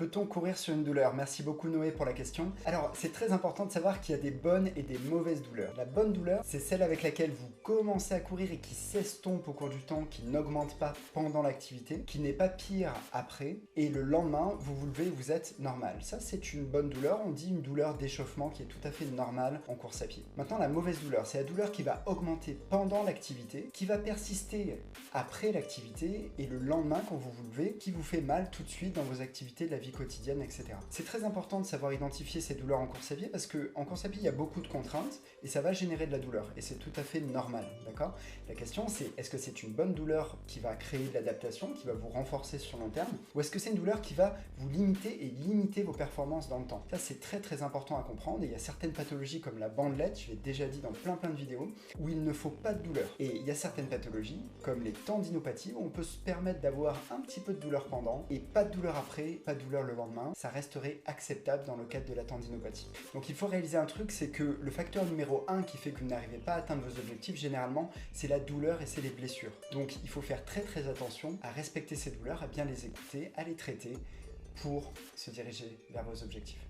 Peut-on courir sur une douleur? Merci beaucoup Noé pour la question. Alors, c'est très important de savoir qu'il y a des bonnes et des mauvaises douleurs. La bonne douleur, c'est celle avec laquelle vous commencez à courir et qui s'estompe au cours du temps, qui n'augmente pas pendant l'activité, qui n'est pas pire après, et le lendemain, vous vous levez et vous êtes normal. Ça, c'est une bonne douleur. On dit une douleur d'échauffement qui est tout à fait normale en course à pied. Maintenant, la mauvaise douleur, c'est la douleur qui va augmenter pendant l'activité, qui va persister après l'activité, et le lendemain, quand vous vous levez, qui vous fait mal tout de suite dans vos activités de la vie quotidienne, etc. C'est très important de savoir identifier ces douleurs en course à pied parce qu'en course à pied, il y a beaucoup de contraintes et ça va générer de la douleur et c'est tout à fait normal, d'accord? La question c'est, est-ce que c'est une bonne douleur qui va créer de l'adaptation, qui va vous renforcer sur long terme, ou est-ce que c'est une douleur qui va vous limiter et limiter vos performances dans le temps? Ça, c'est très très important à comprendre et il y a certaines pathologies comme la bandelette, je l'ai déjà dit dans plein de vidéos, où il ne faut pas de douleur. Et il y a certaines pathologies comme les tendinopathies où on peut se permettre d'avoir un petit peu de douleur pendant et pas de douleur après, pas de douleur le lendemain, ça resterait acceptable dans le cadre de la tendinopathie. Donc il faut réaliser un truc, c'est que le facteur numéro 1 qui fait que vous n'arrivez pas à atteindre vos objectifs, généralement, c'est la douleur et c'est les blessures. Donc il faut faire très très attention à respecter ces douleurs, à bien les écouter, à les traiter pour se diriger vers vos objectifs.